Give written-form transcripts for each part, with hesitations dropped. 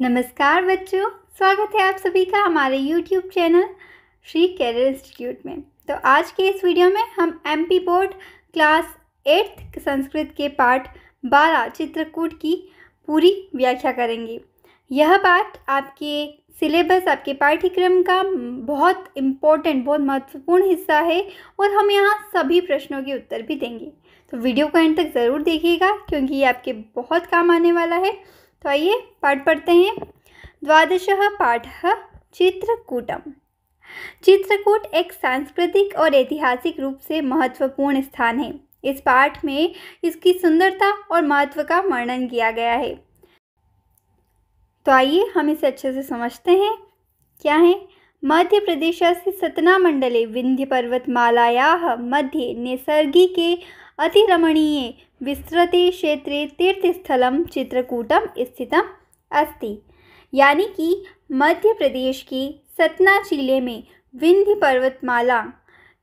नमस्कार बच्चों, स्वागत है आप सभी का हमारे YouTube channel Shri career institute में। तो आज के इस वीडियो में हम MP board class 8th Sanskrit के पाठ 12 चित्रकूट की पूरी व्याख्या करेंगे। यह पाठ आपके सिलेबस, आपके पाठ्यक्रम का बहुत इम्पोर्टेंट, बहुत महत्वपूर्ण हिस्सा है और हम यहाँ सभी प्रश्नों के उत्तर भी देंगे। तो वीडियो को एंड तक ज़रूर देखिएगा क्योंकि ये आपके बहुत काम आने वाला है। तो आइए पाठ पढ़ते हैं। द्वादशः पाठः चित्रकूटम। चित्रकूट एक सांस्कृतिक और ऐतिहासिक रूप से महत्वपूर्ण स्थान है। इस पाठ में इसकी सुंदरता और महत्व का वर्णन किया गया है। तो आइए हम इसे अच्छे से समझते हैं। क्या है? मध्य प्रदेशस्य सतना-मंडले विंध्य पर्वतमालायाः मध्ये नैसर्गिके अतिरमणीये विस्तृते क्षेत्रे तीर्थस्थलं चित्रकूटम स्थितम् अस्ति। यानी कि मध्य प्रदेश के सतना जिले में विंध्य पर्वतमाला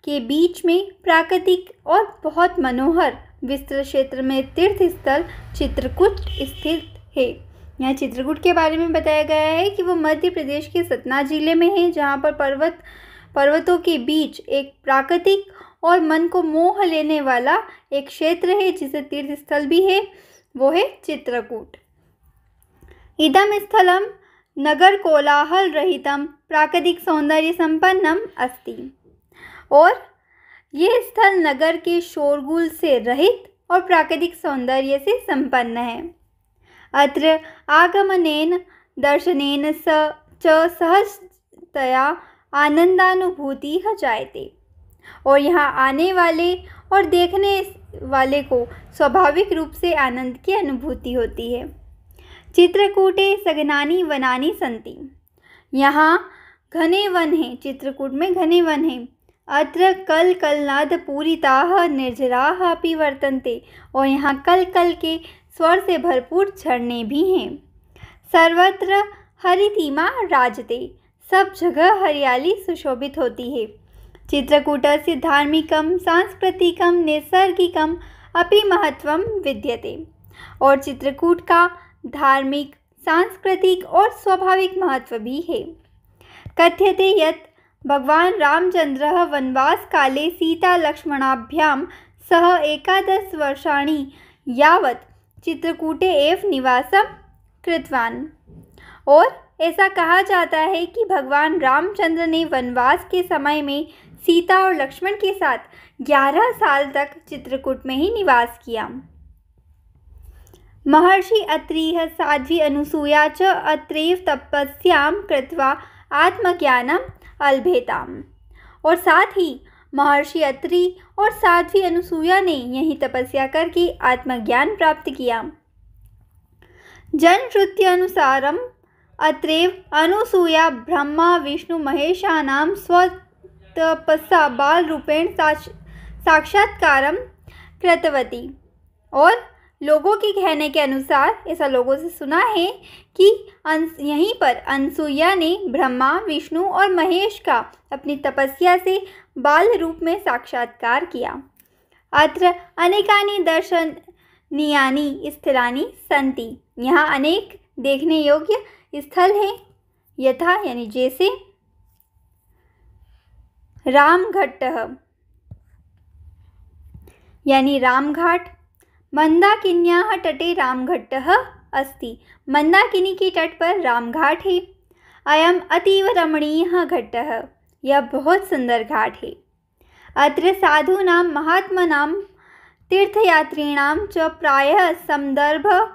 के बीच में प्राकृतिक और बहुत मनोहर विस्तृत क्षेत्र में तीर्थस्थल चित्रकूट स्थित है। यहाँ चित्रकूट के बारे में बताया गया है कि वो मध्य प्रदेश के सतना जिले में है, जहाँ पर पर्वतों के बीच एक प्राकृतिक और मन को मोह लेने वाला एक क्षेत्र है, जिसे तीर्थ स्थल भी है, वो है चित्रकूट। इदम स्थलम नगर कोलाहल रहितम प्राकृतिक सौंदर्य संपन्नम अस्ति। और ये स्थल नगर के शोरगुल से रहित और प्राकृतिक सौंदर्य से संपन्न है। अत्र आगमनेन दर्शनेन च सहजतया आनंदानुभूतिः जायते। और यहाँ आने वाले और देखने वाले को स्वाभाविक रूप से आनंद की अनुभूति होती है। चित्रकूटे सघनानि वनानि सन्ति। यहाँ घने वन हैं, चित्रकूट में घने वन हैं। अत्र कल कलनाद पूरिताः निर्झराः अपि वर्तन्ते। और यहाँ कल कल के स्वर से भरपूर झरने भी हैं। सर्वत्र हरितिमा राजते। सब जगह हरियाली सुशोभित होती है। चित्रकूटस्य धार्मिकं सांस्कृतिकं नैसर्गिकं अपि महत्वं विद्यते। और चित्रकूट का धार्मिक, सांस्कृतिक और स्वाभाविक महत्व भी है। कथ्यते यत् भगवान रामचंद्रः वनवास काले सीता लक्ष्मणाभ्यां सह 11 वर्षाणि यावत् चित्रकूटे एव निवासं कृतवान्। और ऐसा कहा जाता है कि भगवान रामचंद्र ने वनवास के समय में सीता और लक्ष्मण के साथ 11 साल तक चित्रकूट में ही निवास किया। महर्षि अत्रिः साध्वी अनुसूया च अत्रैव तपस्यां कृत्वा आत्मज्ञानम् अलभेताम्। और साथ ही महर्षि अत्रि और साध्वी अनुसूया ने यही तपस्या करके आत्मज्ञान प्राप्त किया। जनश्रुत्यनुसारम् अत्रैव अनुसूया ब्रह्मा विष्णु महेशानां स्वतपसा बालरूपेण साक्षात्कारं कृतवती। और लोगों के कहने के अनुसार, ऐसा लोगों से सुना है कि यहीं पर अनसुईया ने ब्रह्मा, विष्णु और महेश का अपनी तपस्या से बाल रूप में साक्षात्कार किया। अत्र अनेकानि दर्शनीयानि स्थलानि सन्ति। यहाँ अनेक देखने योग्य स्थल हैं, यथा यानी जैसे रामघट्टः यानी रामघाट। मंदाकिन्याः तटे रामघट्टः अस्ति। मंदाकिनी के तट पर रामघाट है। अयम अतीव रमणीयः घट्टः। यह बहुत सुंदर घाट है। अत्र साधूनां महात्मनां तीर्थयात्रिणां च प्रायः संदर्भः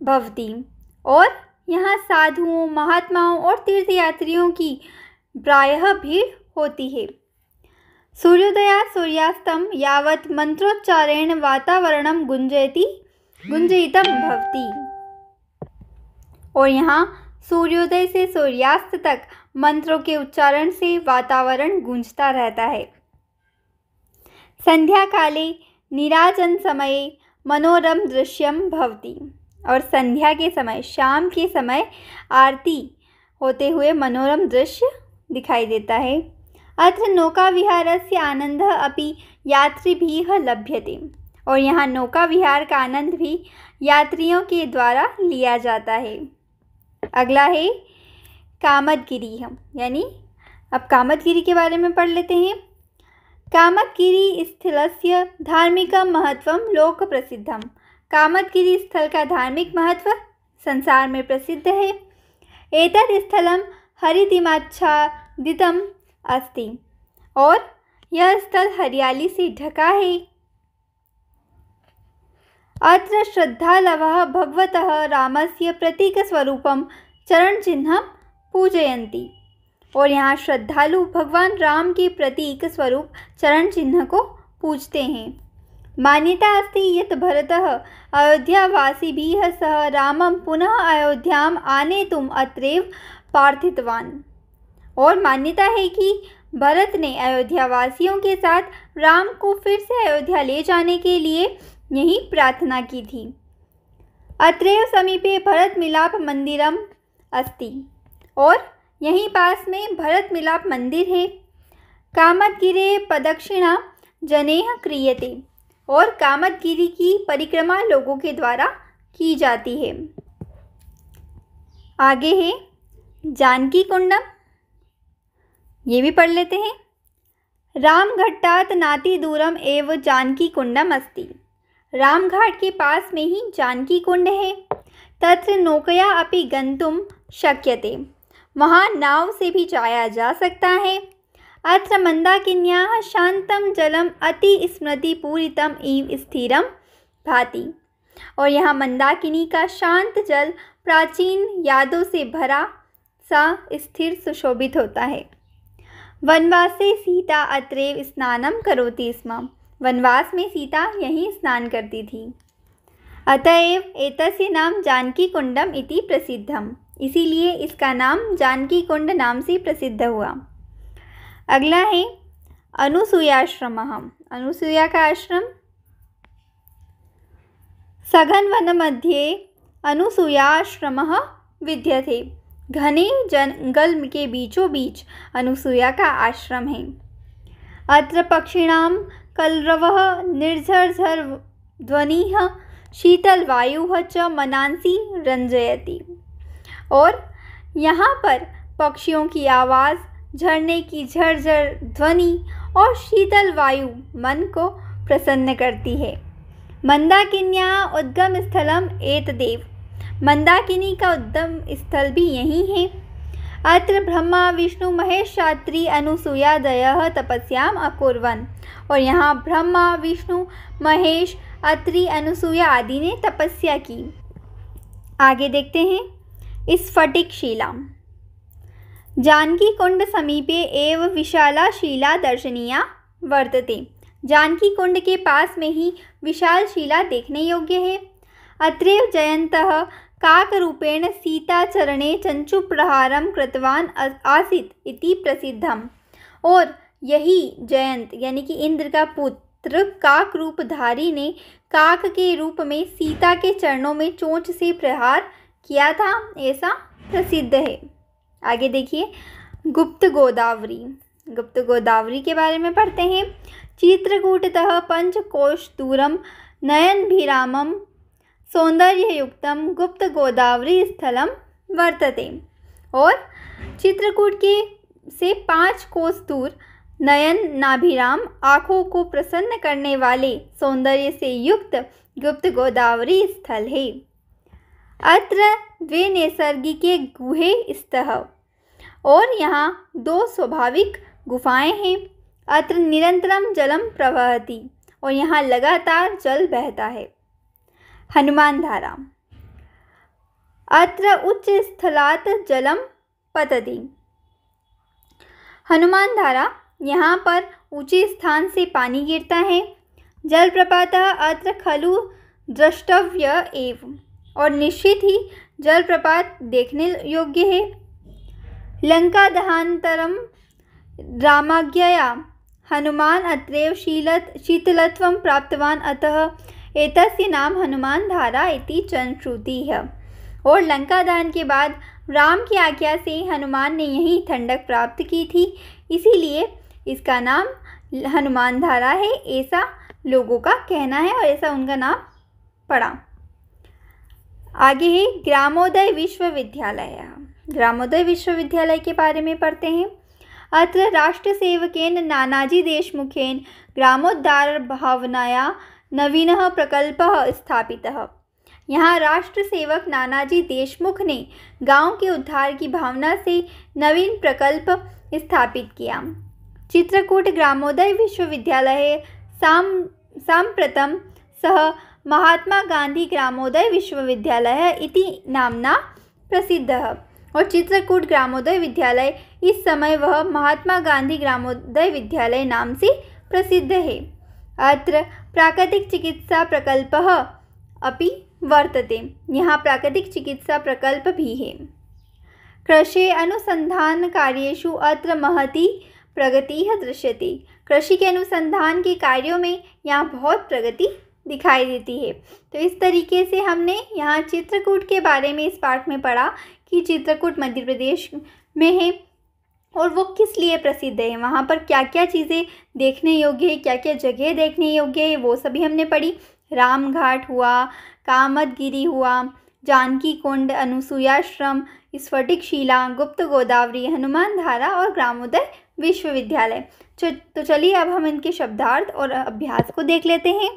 भवति। और यहाँ साधुओं, महात्माओं और तीर्थयात्रियों की प्रायः भीड़ होती है। सूर्योदयात् सूर्यास्तं यावत् मंत्रोच्चारेण वातावरणं गुंजयितं भवति। और यहाँ सूर्योदय से सूर्यास्त तक मंत्रों के उच्चारण से वातावरण गूंजता रहता है। संध्या काले नीराजन समये मनोरम दृश्यम भवति। और संध्या के समय, शाम के समय आरती होते हुए मनोरम दृश्य दिखाई देता है। अत्र नौका विहारस्य आनंदः अपि यात्रिभिः लभ्यते। और यहाँ नौका विहार का आनंद भी यात्रियों के द्वारा लिया जाता है। अगला है कामदगिरी, यानी अब कामदगिरी के बारे में पढ़ लेते हैं। कामदगिरी स्थलस्य धार्मिकं महत्वं लोक प्रसिद्धम। कामदगिरी स्थल का धार्मिक महत्व संसार में प्रसिद्ध है। एतत् स्थलं हरितिमाच्छादितम् अस्ति, और यह स्थल हरियाली से ढका है। अत्र श्रद्धालवः भगवतः रामस्य प्रतीकस्वरूपं चरणचिह्नं पूजयन्ति, और यहाँ श्रद्धालु भगवान राम के प्रतीक स्वरूप चरण चिन्ह को पूजते हैं। मान्यता अस्ति यत् भरतः अयोध्यावासिभिः सह रामं पुनः अयोध्याम् आनेतुम् अत्रैव प्रार्थितवान्, और मान्यता है कि भरत ने अयोध्यावासियों के साथ राम को फिर से अयोध्या ले जाने के लिए यही प्रार्थना की थी। अत्रैव समीपे भरत मिलाप मंदिरम अस्ति, और यहीं पास में भरत मिलाप मंदिर है। कामदगिरे प्रदक्षिणा जनेह क्रियते, और कामदगिरी की परिक्रमा लोगों के द्वारा की जाती है। आगे है जानकी कुंडम, ये भी पढ़ लेते हैं। रामघट्टात् नाति दूरम एव जानकी कुंडम अस्ति। रामघाट के पास में ही जानकी कुंड है। तत्र नौकया अपि गंतुम शक्यते, वहाँ नाव से भी जाया जा सकता है। अत्र मंदाकिन्याः शांतं जलम अति स्मृतिपूरितम् इव स्थिरं भाति, और यहाँ मंदाकिनी का शांत जल प्राचीन यादों से भरा सा स्थिर सुशोभित होता है। वनवासे सीता अत्रैव स्नानं करोति स्म। वनवास में सीता यहीं स्नान करती थी। अतएव एतस्य नाम जानकी कुंडम इति प्रसिद्धम, इसीलिए इसका नाम जानकी कुंड नाम से प्रसिद्ध हुआ। अगला है अनुसूयाश्रम। अनुसूया का आश्रम। सघन वन मध्ये अनुसूयाश्रम विद्यते। घने जंगल के बीचों बीच अनुसूया का आश्रम है। अत्र पक्षिणां कलरवः निर्झरझर ध्वनिः शीतल वायुः च मनांसि रंजयति, और यहाँ पर पक्षियों की आवाज़, झरने की झरझर ध्वनि और शीतल वायु मन को प्रसन्न करती है। मंदाकिन्याः उद्गम स्थलम एतदेव। मंदाकिनी का उद्गम स्थल भी यही है। अत्र ब्रह्मा विष्णु महेश शास्त्री अनुसूयादयः तपस्याम अकुर्वन्, और यहाँ ब्रह्मा विष्णु महेश अत्रि अनुसूया आदि ने तपस्या की। आगे देखते हैं स्फटिक शिला। जानकी कुंड समीपे एव विशाला शिला दर्शनीया वर्तते। जानकी कुंड के पास में ही विशाल शिला देखने योग्य है। अत्रैव जयन्तः काकरूपेण सीताचरणे चंचुप्रहारं कृतवान आसीत् इति प्रसिद्धम, और यही जयंत यानी कि इंद्र का पुत्र काक रूपधारी ने काक के रूप में सीता के चरणों में चोंच से प्रहार किया था, ऐसा प्रसिद्ध है। आगे देखिए गुप्त गोदावरी। गुप्त गोदावरी के बारे में पढ़ते हैं। चित्रकूटतः 5 कोश दूरम नयनभिरामं सौंदर्ययुक्तं गुप्त गोदावरी स्थलम वर्तते, और चित्रकूट के से 5 कोस दूर नयन नाभिराम आँखों को प्रसन्न करने वाले सौंदर्य से युक्त गुप्त गोदावरी स्थल है। अत्र 2 नैसर्गिके गुहे स्तः, और यहाँ 2 स्वाभाविक गुफाएं हैं। अत्र निरंतरम जलम प्रवहति, और यहाँ लगातार जल बहता है। हनुमान धारा। अत्र उच्च स्थलात् जलम पतति। हनुमान धारा, यहाँ पर ऊंचे स्थान से पानी गिरता है। जलप्रपातः अत्र खलु द्रष्टव्य एव, और निश्चित ही जलप्रपात देखने योग्य है। लंका दहानंतरम रामाज्ञया हनुमान अत्रैव शीतलत्वं प्राप्तवान, अतः एतस्य नाम हनुमान धारा इति जनश्रुतिः। और लंका दहन के बाद राम की आज्ञा से हनुमान ने यही ठंडक प्राप्त की थी, इसीलिए इसका नाम हनुमान धारा है, ऐसा लोगों का कहना है और ऐसा उनका नाम पड़ा। आगे है ग्रामोदय विश्वविद्यालय। ग्रामोदय विश्वविद्यालय के बारे में पढ़ते हैं। अत्र राष्ट्रसेवकेन नानाजी देशमुखेन ग्रामोद्धार भावनाया नवीनः प्रकल्पः स्थापितः। यहाँ राष्ट्र सेवक नानाजी देशमुख ने गांव के उद्धार की भावना से नवीन प्रकल्प स्थापित किया। चित्रकूट ग्रामोदय विश्वविद्यालय साम्प्रतं सः महात्मा गांधी ग्रामोदय विश्वविद्यालय इति नाम्ना प्रसिद्धः। और चित्रकूट ग्रामोदय विद्यालय इस समय वह महात्मा गांधी ग्रामोदय विद्यालय नाम से प्रसिद्ध है। अत्र प्राकृतिक चिकित्सा प्रकल्पः अपि वर्तते। यहाँ प्राकृतिक चिकित्सा प्रकल्प भी है। कृषि अनुसंधान कार्येषु अत्र महती प्रगतिः दृश्यते। कृषि के अनुसंधान के कार्यों में यहाँ बहुत प्रगति दिखाई देती है। तो इस तरीके से हमने यहाँ चित्रकूट के बारे में इस पाठ में पढ़ा कि चित्रकूट मध्य प्रदेश में है और वो किस लिए प्रसिद्ध है, वहाँ पर क्या क्या चीज़ें देखने योग्य है, क्या क्या जगह देखने योग्य है, वो सभी हमने पढ़ी। राम घाट हुआ, कामदगिरी हुआ, जानकी कुंड, अनुसुयाश्रम, स्फटिक शिला, गुप्त गोदावरी, हनुमान धारा और ग्रामोदय विश्वविद्यालय। तो चलिए अब हम इनके शब्दार्थ और अभ्यास को देख लेते हैं।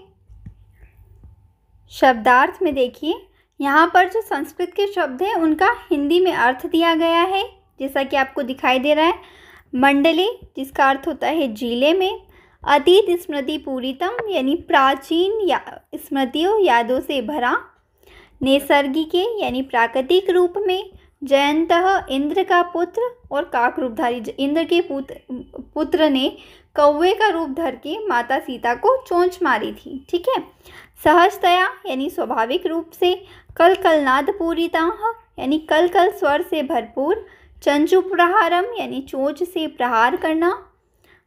शब्दार्थ में देखिए, यहाँ पर जो संस्कृत के शब्द हैं उनका हिंदी में अर्थ दिया गया है, जैसा कि आपको दिखाई दे रहा है। मंडले, जिसका अर्थ होता है जिले में। अतीत स्मृति पूरितम, यानी प्राचीन स्मृतियों यादों से भरा। नैसर्गिके, यानी प्राकृतिक रूप में। जयंतः, इंद्र का पुत्र और काक रूपधारी इंद्र के पुत्र ने कौवे का रूप धर के माता सीता को चोंच मारी थी। ठीक है। सहजतया, यानी स्वाभाविक रूप से। कल कलनाद पूरिताः, यानी कल कल स्वर से भरपूर। चंचु प्रहारम, यानी चोंच से प्रहार करना।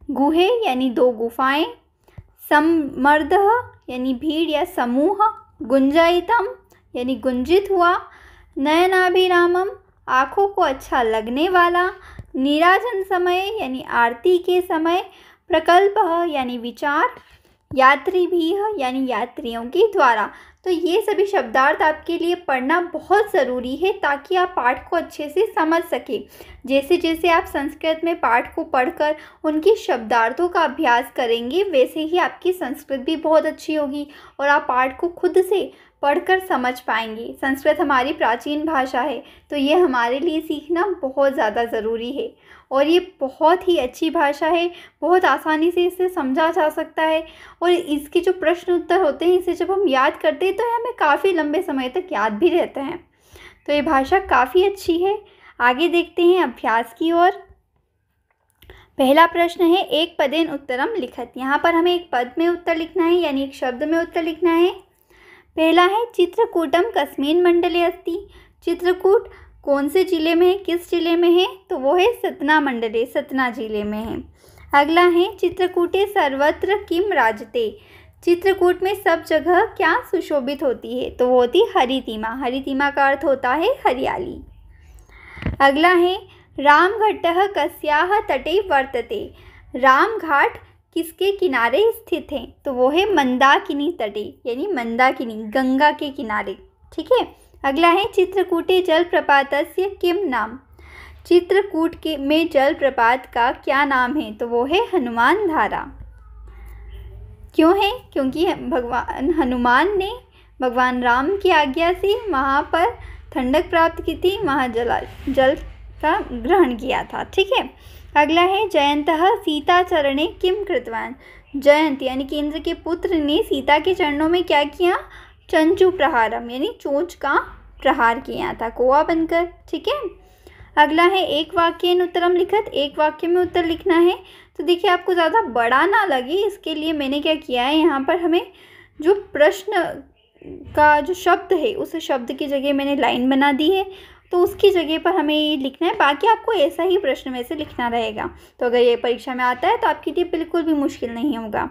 गुहे, यानी दो गुफाएं। समर्दः, यानी भीड़ या समूह। गुंजायितम, यानी गुंजित हुआ। नयनाभिरामम, आँखों को अच्छा लगने वाला। नीराजन समय, यानी आरती के समय। प्रकल्पः, यानी विचार। यात्री भी, यानी यात्रियों के द्वारा। तो ये सभी शब्दार्थ आपके लिए पढ़ना बहुत ज़रूरी है ताकि आप पाठ को अच्छे से समझ सकें। जैसे जैसे आप संस्कृत में पाठ को पढ़कर उनके शब्दार्थों का अभ्यास करेंगे वैसे ही आपकी संस्कृत भी बहुत अच्छी होगी और आप पाठ को खुद से पढ़कर समझ पाएंगे। संस्कृत हमारी प्राचीन भाषा है तो ये हमारे लिए सीखना बहुत ज़्यादा ज़रूरी है और ये बहुत ही अच्छी भाषा है, बहुत आसानी से इसे समझा जा सकता है और इसके जो प्रश्न उत्तर होते हैं इसे जब हम याद करते हैं तो हमें काफ़ी लंबे समय तक याद भी रहते हैं। तो ये भाषा काफ़ी अच्छी है। आगे देखते हैं अभ्यास की ओर। पहला प्रश्न है एक पदेन उत्तरम लिखत। यहाँ पर हमें एक पद में उत्तर लिखना है यानी एक शब्द में उत्तर लिखना है। पहला है चित्रकूटम कस्मिन् मंडले अस्ति। चित्रकूट कौन से ज़िले में है, किस ज़िले में है, तो वो है सतना मंडले, सतना ज़िले में है। अगला है चित्रकूटे सर्वत्र किम राजते। चित्रकूट में सब जगह क्या सुशोभित होती है, तो वो होती हरितिमा। हरितिमा का अर्थ होता है हरियाली। अगला है रामघट्टः कस्याः तटे वर्तते। राम घाट किसके किनारे स्थित है, तो वो है मंदाकिनी तटे यानी मंदाकिनी गंगा के किनारे। ठीक है। अगला है चित्रकूटे जलप्रपातस्य किम नाम। चित्रकूट के में जलप्रपात का क्या नाम है, तो वो है हनुमान धारा। क्यों है, क्योंकि भगवान हनुमान ने भगवान राम की आज्ञा से वहाँ पर ठंडक प्राप्त की थी, वहाँ जल का ग्रहण किया था। ठीक है। अगला है जयंतः सीता चरणे किम कृतवान। जयंत यानी कि इंद्र के पुत्र ने सीता के चरणों में क्या किया, चंचू प्रहारम यानी चोंच का प्रहार किया था कौवा बनकर। ठीक है। अगला है एक वाक्येन उत्तरम लिखत। एक वाक्य में उत्तर लिखना है। तो देखिए आपको ज़्यादा बड़ा ना लगे इसके लिए मैंने क्या किया है, यहाँ पर हमें जो प्रश्न का जो शब्द है उस शब्द की जगह मैंने लाइन बना दी है तो उसकी जगह पर हमें ये लिखना है। बाकी आपको ऐसा ही प्रश्न में से लिखना रहेगा। तो अगर ये परीक्षा में आता है तो आपके लिए बिल्कुल भी मुश्किल नहीं होगा।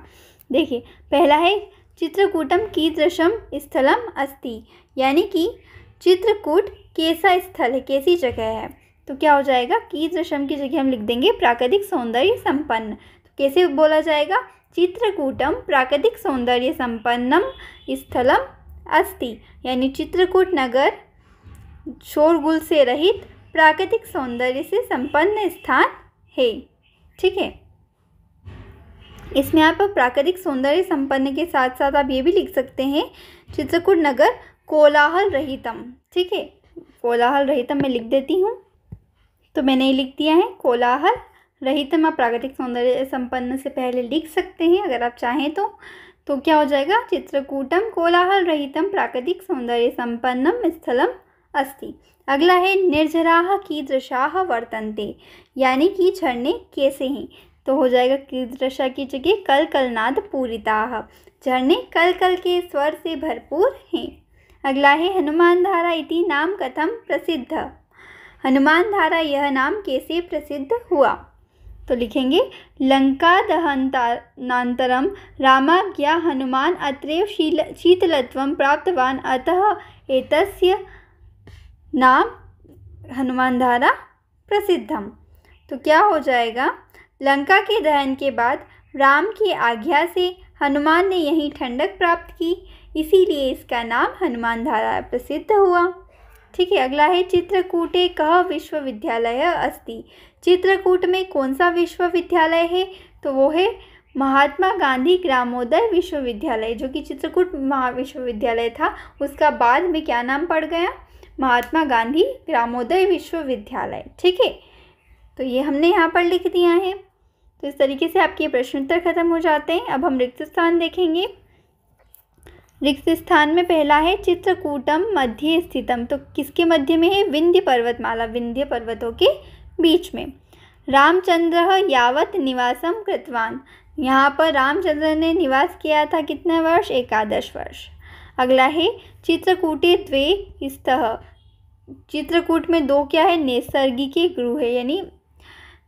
देखिए पहला है चित्रकूटम कीदृशम स्थलम अस्ति, यानी कि चित्रकूट कैसा स्थल है, कैसी जगह है। तो क्या हो जाएगा, कीदृशम की जगह हम लिख देंगे प्राकृतिक सौंदर्य संपन्न। तो कैसे बोला जाएगा, चित्रकूटम प्राकृतिक सौंदर्य संपन्नम स्थलम अस्ति, यानी चित्रकूट नगर शोरगुल से रहित प्राकृतिक सौंदर्य से संपन्न स्थान है। ठीक है, इसमें आप प्राकृतिक सौंदर्य संपन्न के साथ साथ आप ये भी लिख सकते हैं चित्रकूट नगर कोलाहल रहितम। ठीक है, कोलाहल रहितम मैं लिख देती हूँ, तो मैंने ये लिख दिया है कोलाहल रहितम। आप प्राकृतिक सौंदर्य संपन्न से पहले लिख सकते हैं अगर आप चाहें तो क्या हो जाएगा, चित्रकूटम कोलाहल रहितम प्राकृतिक सौंदर्य संपन्नम स्थलम अस्ति। अगला है निर्झराः कीदृशाः वर्तन्ते, यानी कि झरने कैसे हैं, तो हो जाएगा कीदृशा की जगह कल कलनाद पूरिताः, झरने कल कल के स्वर से भरपूर हैं। अगला है हनुमान धारा इति नाम कथम प्रसिद्ध, हनुमान धारा यह नाम कैसे प्रसिद्ध हुआ, तो लिखेंगे लंका दहनानंतरम रामाज्ञा हनुमान अत्रैव शीतलत्वं प्राप्तवान अतः एतस्य नाम हनुमान धारा प्रसिद्धम। तो क्या हो जाएगा, लंका के दहन के बाद राम की आज्ञा से हनुमान ने यहीं ठंडक प्राप्त की, इसीलिए इसका नाम हनुमान धारा प्रसिद्ध हुआ। ठीक है, अगला है चित्रकूटे कः विश्वविद्यालयः अस्ति, चित्रकूट में कौन सा विश्वविद्यालय है, तो वो है महात्मा गांधी ग्रामोदय विश्वविद्यालय, जो कि चित्रकूट महाविश्वविद्यालय था, उसका बाद में क्या नाम पड़ गया, महात्मा गांधी ग्रामोदय विश्वविद्यालय। ठीक है, तो ये हमने यहाँ पर लिख दिया है। तो इस तरीके से आपके प्रश्न उत्तर खत्म हो जाते हैं। अब हम रिक्त स्थान देखेंगे। रिक्त स्थान में पहला है चित्रकूटम मध्य स्थितम, तो किसके मध्य में है, विंध्य पर्वतमाला, विंध्य पर्वतों के बीच में। रामचंद्र यावत निवासम कृतवान, यहाँ पर रामचंद्र ने निवास किया था कितने वर्ष, 11 वर्ष। अगला है चित्रकूटे द्वे स्तः, चित्रकूट में दो क्या है, नैसर्गिक गृह है, यानी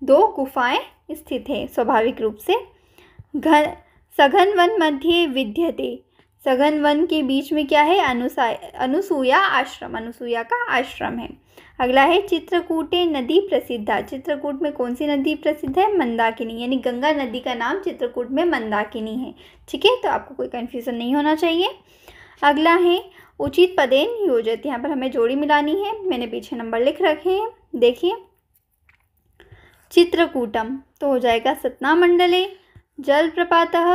2 गुफाएं स्थित है स्वाभाविक रूप से। सघन वन मध्य विद्यते, सघन वन के बीच में क्या है, अनुसूया आश्रम, अनुसूया का आश्रम है। अगला है चित्रकूटे नदी प्रसिद्धा, चित्रकूट में कौन सी नदी प्रसिद्ध है, मंदाकिनी, यानी गंगा नदी का नाम चित्रकूट में मंदाकिनी है। ठीक है, तो आपको कोई कन्फ्यूज़न नहीं होना चाहिए। अगला है उचित पदेन योजित, यहाँ पर हमें जोड़ी मिलानी है, मैंने पीछे नंबर लिख रखे हैं, देखिए। चित्रकूटम तो हो जाएगा सतना मंडले, जलप्रपातः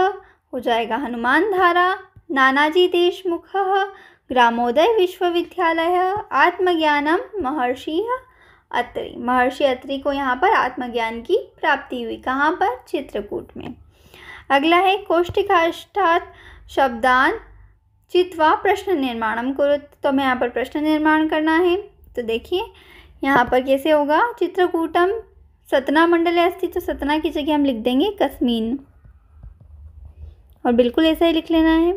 हो जाएगा हनुमान धारा, नानाजी देशमुखः ग्रामोदय विश्वविद्यालय, आत्मज्ञानम महर्षि अत्रि, महर्षि अत्रि को यहाँ पर आत्मज्ञान की प्राप्ति हुई, कहाँ पर, चित्रकूट में। अगला है कोष्ठिकाष्ठात् शब्दान चित्वा प्रश्न निर्माणम करो, तो हमें यहाँ पर प्रश्न निर्माण करना है। तो देखिए यहाँ पर कैसे होगा, चित्रकूटम सतना मंडले अस्ति, तो सतना की जगह हम लिख देंगे कस्मीन, और बिल्कुल ऐसा ही लिख लेना है,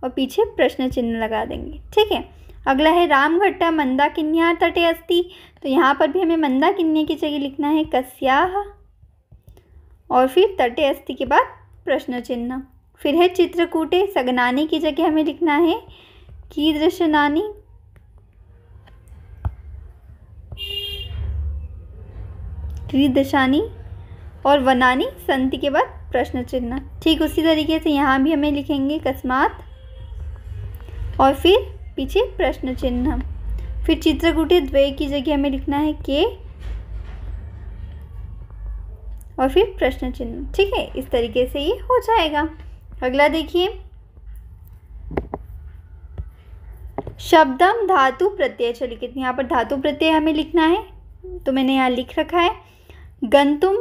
और पीछे प्रश्न चिन्ह लगा देंगे। ठीक है, अगला है रामघट्टा मंदाकिन्या तटे अस्ति, तो यहाँ पर भी हमें मंदाकिन्या की जगह लिखना है कस्याः, और फिर तटे अस्ति के बाद प्रश्न चिन्ह। फिर है चित्रकूटे सगनानी की जगह हमें लिखना है कीदृशनानी, कीदृशानी, और वनानी संति के बाद प्रश्न चिन्ह। ठीक उसी तरीके से यहाँ भी हमें लिखेंगे कस्मात, और फिर पीछे प्रश्न चिन्ह। फिर चित्रकूटे द्वे की जगह हमें लिखना है के, और फिर प्रश्न चिन्ह। ठीक है, इस तरीके से ये हो जाएगा। अगला देखिए, शब्दम धातु प्रत्यय, चलिए कितने यहाँ पर धातु प्रत्यय हमें लिखना है, तो मैंने यहाँ लिख रखा है गंतुम,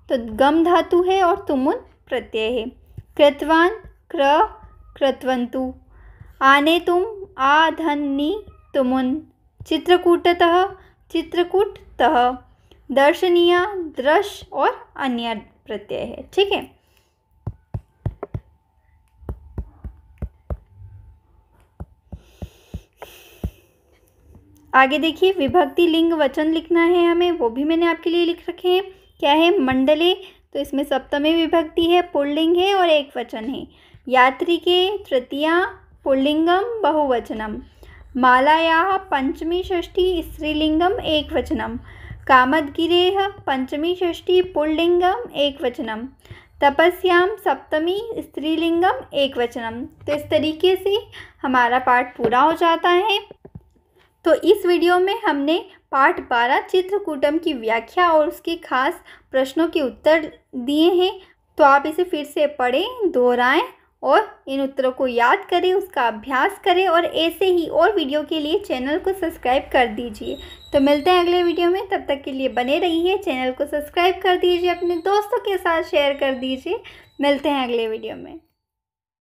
तो गम धातु है और तुमुन प्रत्यय है। कृतवान कृतवंतु, आने तुम आधन्नी तुमुन, चित्रकूटतः चित्रकूटतः, दर्शनीय दृश और अन्य प्रत्यय है। ठीक है, आगे देखिए विभक्ति लिंग वचन लिखना है हमें, वो भी मैंने आपके लिए लिख रखे हैं। क्या है, मंडले, तो इसमें सप्तमी विभक्ति है, पुल्लिंग है और एक वचन है। यात्रिके तृतीया पुल्लिंगम बहुवचनम, मालायाः पंचमी षष्ठी स्त्रीलिंगम एक वचनम, कामदगिरेः पंचमी षष्ठी पुल्लिंगम एक वचनम, तपस्याम सप्तमी स्त्रीलिंगम एकवचनम। तो इस तरीके से हमारा पाठ पूरा हो जाता है। तो इस वीडियो में हमने पाठ 12 चित्रकूटम की व्याख्या और उसके खास प्रश्नों के उत्तर दिए हैं। तो आप इसे फिर से पढ़ें, दोहराएं और इन उत्तरों को याद करें, उसका अभ्यास करें और ऐसे ही और वीडियो के लिए चैनल को सब्सक्राइब कर दीजिए। तो मिलते हैं अगले वीडियो में, तब तक के लिए बने रहिए। चैनल को सब्सक्राइब कर दीजिए, अपने दोस्तों के साथ शेयर कर दीजिए। मिलते हैं अगले वीडियो में।